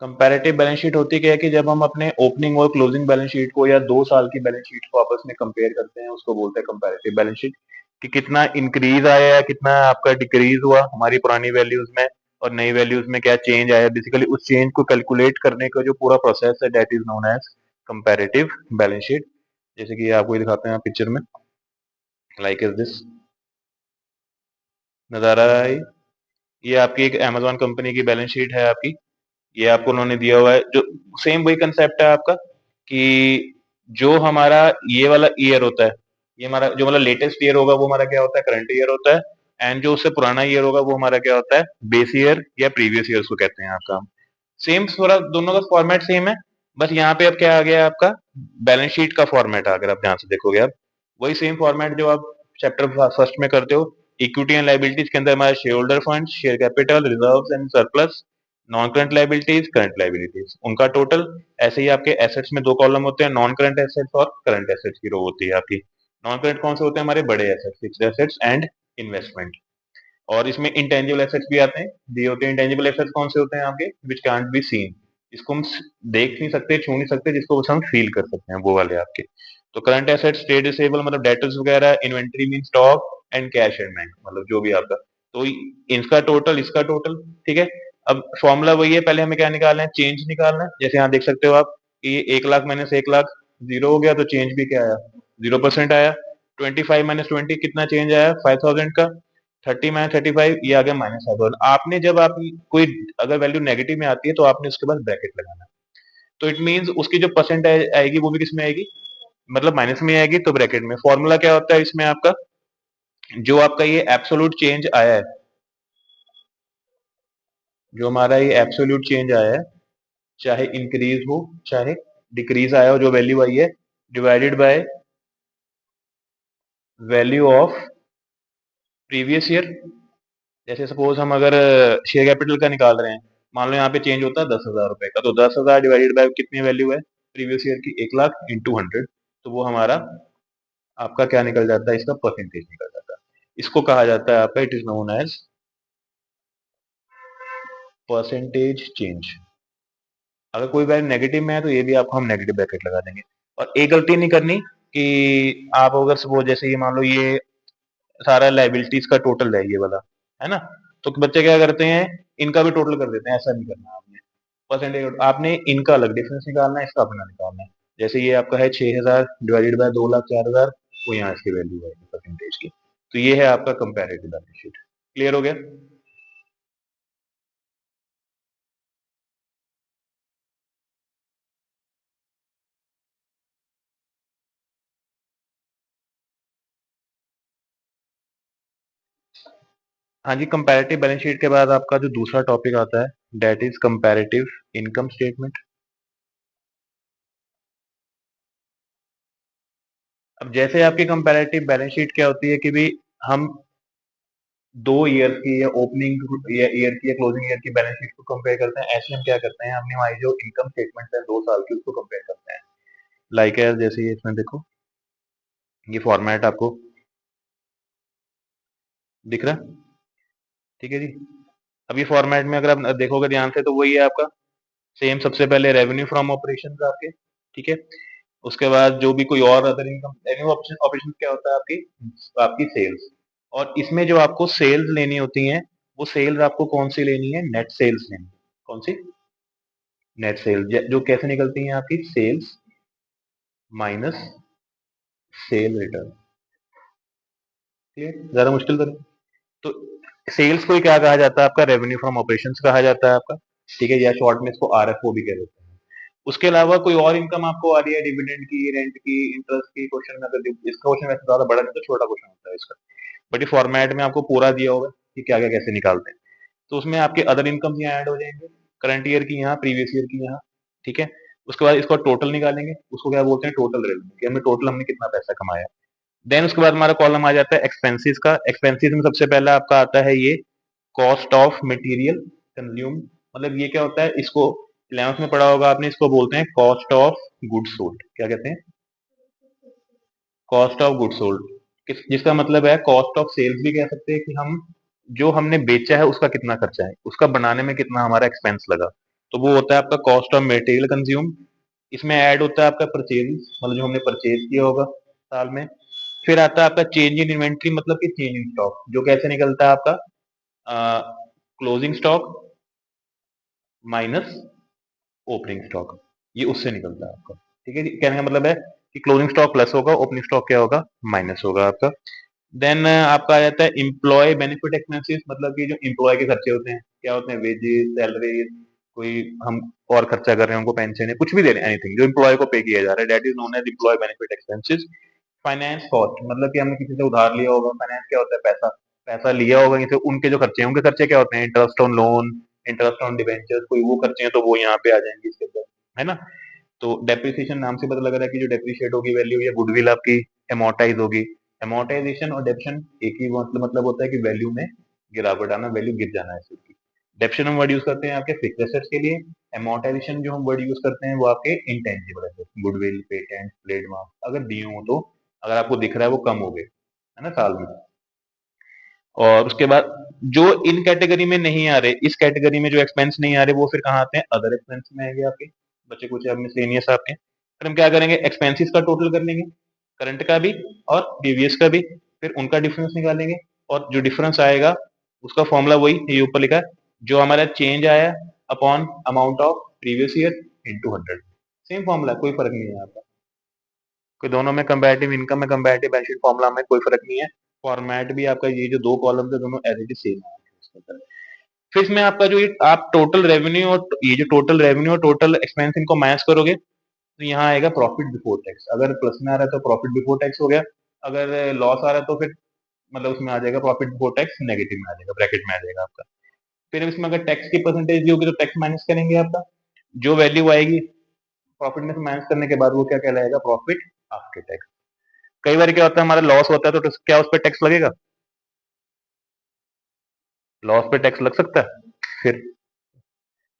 Comparative balance sheet होती क्या है कि जब हम अपने ओपनिंग और क्लोजिंग बैलेंस शीट को या 2 साल की बैलेंस शीट को आपस में कंपेयर करते हैं, उसको बोलते हैं कंपैरेटिव बैलेंस शीट, कि कितना इंक्रीज आया है, कितना आपका डिक्रीज हुआ हमारी पुरानी वैल्यूज में और नई वैल्यूज में क्या चेंज आया। बेसिकली उस चेंज को कैलकुलेट करने का जो पूरा प्रोसेस है, that is known as comparative balance sheet. जैसे कि आपको ये दिखाते हैं पिक्चर में, लाइक इज दिस, नजर आ रहा है ये आपकी एक अमेजोन कंपनी की बैलेंस शीट है आपकी। ये आपको उन्होंने दिया हुआ है, जो सेम वही कंसेप्ट है आपका, कि जो हमारा ये वाला ईयर होता है, ये हमारा जो मतलब लेटेस्ट ईयर होगा वो हमारा क्या होता है, करंट ईयर होता है। एंड जो उससे पुराना ईयर होगा वो हमारा क्या होता है, बेस ईयर या प्रीवियस ईयर को कहते हैं आपका। सेम, थोड़ा दोनों का फॉर्मेट सेम है, बस यहाँ पे अब क्या आ गया आपका, बैलेंस शीट का फॉर्मेट। अगर आप ध्यान से देखोगे, आप वही सेम फॉर्मेट जो आप चैप्टर फर्स्ट में करते हो। इक्विटी एंड लाइबिलिटीज के अंदर हमारे share holder fund, share capital, reserves and surplus, non current liabilities, current liabilities, उनका टोटल। ऐसे ही आपके एसेट्स में दो कॉलम होते हैं, नॉन करंट एसेट्स और करंट एसेट्स की रो होती है आपकी। नॉन करंट कौन से होते हैं, हमारे बड़े assets, fixed assets and investment. और इसमें इंटेंजिबल एसेट्स भी आते हैं, दिए होते हैं। इंटेंजिबल एसेट्स कौन से होते हैं आपके, विच कांट बी सीन, इसको हम देख नहीं सकते, छू नहीं सकते, जिसको बस हम फील कर सकते हैं, वो वाले आपके। तो करंट एसेट्स, ट्रेड रिसेबल मतलब डेटर्स वगैरह, inventory mean stock, and cash and bank मतलब जो भी आपका। तो इनका टोटल, इसका टोटल, ठीक है। अब फॉर्मूला वही है, पहले हमें क्या निकालना है, चेंज निकालना है। जैसे यहाँ देख सकते हो आप कि 1 लाख माइनस 1 लाख 0 हो गया, तो चेंज भी क्या आया, 0% आया। 25 - 20 कितना चेंज आया, 5000 का। 30 - 35 ये आ गया -5,000। आपने जब आप कोई अगर वैल्यू नेगेटिव में आती है तो आपने उसके बाद ब्रैकेट लगाना है। तो इट मींस उसकी जो परसेंटेज आएगी वो भी किस में आएगी, मतलब माइनस में आएगी, तो ब्रैकेट में। फॉर्मूला क्या होता है इसमें आपका, जो आपका ये एब्सोल्यूट चेंज आया है, जो हमारा ये एब्सोल्यूट चेंज आया है, चाहे इंक्रीज हो चाहे डिक्रीज आया हो, जो वैल्यू आई है, divided by value of previous year. जैसे सपोज हम अगर शेयर कैपिटल का निकाल रहे हैं, मान लो यहाँ पे चेंज होता है 10,000 रुपए का, तो 10,000 डिवाइडेड बाय कितनी वैल्यू है प्रीवियस ईयर की, 1 लाख इंटू 100, तो वो हमारा आपका क्या निकल जाता है, इसका परसेंटेज निकल जाता है। इसको कहा जाता है आपका, it is known as percentage change. अगर कोई वैल्यू नेगेटिव में है तो ये भी आपको हम नेगेटिव ब्रैकेट लगा देंगे। और एक गलती नहीं करनी कि आप अगर सपोज जैसे ये मान लो ये सारा लाइबिलिटीज का टोटल है ये वाला, है ना, तो बच्चे क्या करते हैं, इनका भी टोटल कर देते हैं। ऐसा नहीं करना आपने, परसेंटेज आपने इनका अलग डिफरेंस निकालना है, इसका अपना निकालना है। जैसे ये आपका है 6,000 डिवाइडेड बाय 2,04,000, तो यहाँ इसकी वैल्यू है परसेंटेज की। तो ये है आपका कंपेरेटिव बैलेंस शीट। क्लियर हो गया। हाँ जी, कंपैरेटिव बैलेंस शीट के बाद आपका जो दूसरा टॉपिक आता है, that is comparative income statement. अब जैसे आपकी कंपैरेटिव बैलेंस शीट क्या होती है कि भी हम 2 ईयर की या ओपनिंग या ईयर की या क्लोजिंग ईयर की बैलेंस शीट को कंपेयर करते हैं। ऐसे हम क्या करते हैं, हमने हमारी जो इनकम स्टेटमेंट है 2 साल की, उसको कंपेयर करते हैं। लाइक है जैसे ये इसमें देखो, ये फॉर्मेट आपको दिख रहा है, ठीक है जी। अब ये फॉर्मेट में अगर आप देखोगे ध्यान से, तो वही है आपका सेम। सबसे पहले रेवेन्यू फ्रॉम ऑपरेशन आपके, ठीक है। उसके बाद जो भी कोई और अदर इनकम, रेवेन्यू ऑपरेशन क्या होता है आपकी, आपकी सेल्स। और इसमें जो आपको सेल्स लेनी होती हैं, वो सेल्स आपको कौन सी लेनी है, नेट सेल्स लेनी है। कौन सी, नेट सेल्स, जो कैसे निकलती हैं आपकी, sales minus sale return. Clear, ज्यादा मुश्किल तो नहीं। तो सेल्स को ही क्या कहा जाता है आपका, रेवेन्यू फ्रॉम ऑपरेशंस कहा जाता है आपका, ठीक है, या शॉर्ट में इसको आरएफओ भी कह देते हैं। उसके अलावा कोई और इनकम आपको आ रही है, डिविडेंड की, रेंट की, इंटरेस्ट की, क्वेश्चन में अगर इसका क्वेश्चन वैसे ज्यादा बड़ा नहीं, तो छोटा क्वेश्चन होता है इसका, बट ये फॉर्मेट में आपको पूरा दिया होगा कि क्या क्या कैसे निकालते हैं। तो उसमें आपके अदर इनकम यहाँ ऐड हो जाएंगे, करंट ईयर की यहाँ, प्रीवियस ईयर की यहाँ, ठीक है। उसके बाद इसको टोटल निकालेंगे, उसको क्या बोलते हैं, टोटल रेवेन्यू, कि हमने टोटल हमने कितना पैसा कमाया। देन उसके बाद हमारा कॉलम आ जाता है एक्सपेंसेस का। एक्सपेंसेस में सबसे पहला आपका आता है ये कॉस्ट ऑफ मटेरियल कंज्यूम। मतलब ये क्या होता है, इसको 11th में पढ़ा होगा आपने, इसको बोलते हैं कॉस्ट ऑफ गुड सोल्ड। क्या कहते हैं, कॉस्ट ऑफ गुड सोल्ड, जिसका मतलब है कॉस्ट ऑफ सेल्स भी कह सकते हैं, कि हम जो हमने बेचा है उसका कितना खर्चा है, उसका बनाने में कितना हमारा एक्सपेंस लगा। तो वो होता है आपका कॉस्ट ऑफ मटेरियल कंज्यूम। इसमें ऐड होता है आपका परचेज, मतलब जो हमने परचेज किया होगा साल में। फिर आता है आपका चेंज इन इन्वेंट्री, मतलब कि चेंज इन स्टॉक, जो कैसे निकलता है आपका closing stock minus opening stock, ये उससे निकलता है आपका। ठीक है जी, कहने का मतलब है कि क्लोजिंग स्टॉक प्लस होगा, ओपनिंग स्टॉक क्या होगा, माइनस होगा आपका। देन आपका आ जाता है एम्प्लॉय बेनिफिट एक्सपेंसेस, मतलब कि जो एम्प्लॉय के खर्चे होते हैं, क्या होते हैं, वेजेस, सैलरी, कोई हम और खर्चा कर रहे हैं, उनको पेंशन है, कुछ भी दे रहे हैं, एनीथिंग जो एम्प्लॉय को पे किया जा रहा है, that is known as employ benefit expenses. Finance cost, मतलब कि हमने किसी से उधार लिया होगा, फाइनेंस क्या होता है, पैसा, पैसा लिया होगा कहीं से, उनके जो खर्चे हैं, उनके खर्चे क्या होते हैं, interest on loan, interest on debenture, कोई वो खर्चे हैं तो वो यहाँ पे आ जाएंगे इसके अंदर, है ना। तो डेप्रिसिएशन नाम से पता लग रहा है कि जो डेप्रिशिएट होगी वैल्यू, या गुडविल आपकी एमोर्टाइज होगी। एमोर्टाइजेशन और डेप्शन एक ही मतलब होता है कि वैल्यू में गिरावट आना, वैल्यू गिर जाना है इसकी। डेप्शन हम वर्ड यूज करते हैं आपके फिक्स एसेट्स के लिए। एमोर्टाइजेशन जो हम वर्ड यूज करते हैं वो आपके intangible assets, goodwill, patent, trademark, अगर दिए हो तो, अगर आपको दिख रहा है वो कम हो गए, है ना, साल में। और उसके बाद जो इन कैटेगरी में नहीं आ रहे, इस कैटेगरी में जो एक्सपेंस नहीं आ रहे, वो फिर कहाँ आते हैं, अदर एक्सपेंस में आएंगे आपके। बच्चे कुछ अब मिसलेनियस आपके, फिर हम क्या करेंगे, एक्सपेंसेस का टोटल कर लेंगे, करंट का भी और प्रीवियस का भी, फिर उनका डिफरेंस निकालेंगे, और जो डिफरेंस आएगा उसका फॉर्मूला वही ये ऊपर लिखा है, जो हमारा चेंज आया upon amount of previous year into 100। Same formula, कोई फर्क नहीं है यहाँ पर, कि दोनों में कंपैरेटिव इनकम में कंपैरेटिव बैलेंस शीट फॉर्मूला में कोई फर्क नहीं है। फॉर्मेट भी आपका ये जो दो कॉलम है दोनों एज इट इज सेम है। फिर इसमें आपका जो आप टोटल रेवेन्यू और ये जो टोटल रेवेन्यू और टोटल एक्सपेंस इनको माइनस करोगे तो यहाँ आएगा प्रॉफिट बिफोर टैक्स। अगर प्लस में आ रहा है तो प्रॉफिट बिफोर टैक्स हो गया, अगर लॉस आ रहा है तो फिर मतलब उसमें आ जाएगा प्रॉफिट बिफोर टैक्स नेगेटिव में आ जाएगा, ब्रैकेट में आ जाएगा आपका। फिर इसमें अगर टैक्स की परसेंटेज दी होगी तो टैक्स माइनस करेंगे आपका, जो वैल्यू आएगी प्रॉफिट में से माइनस करने के बाद वो क्या कहलाएगा, प्रॉफिट आफ्टर टैक्स। कई बार क्या होता है, हमारा लॉस होता है तो क्या उस पर टैक्स लगेगा, लॉस पे टैक्स लग सकता है, फिर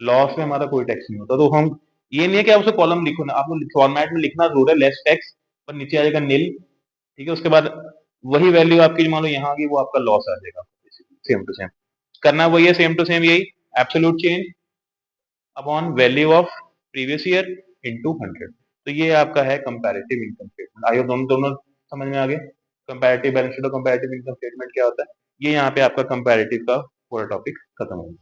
लॉस में हमारा कोई टैक्स नहीं होता। तो हम, ये नहीं है कि आप उसे कॉलम लिखो ना, आपको फॉर्मेट में लिखना जरूर है, लेस टैक्स, पर नीचे आ जाएगा नील। ठीक है, उसके बाद वही वैल्यू आपकी मान लो यहाँ आ गई, वो आपका लॉस आ जाएगा, सेम टू सेम करना वही है, सेम टू सेम यही, absolute change upon value of previous year into 100। तो ये आपका है कंपैरेटिव इनकम स्टेटमेंट। आइए दोनों दोनों समझ में आ गए, कंपैरेटिव बैलेंस शीट और कंपैरेटिव इनकम स्टेटमेंट क्या होता है। ये यहाँ पे आपका कंपैरेटिव का पूरा टॉपिक खत्म हो गया।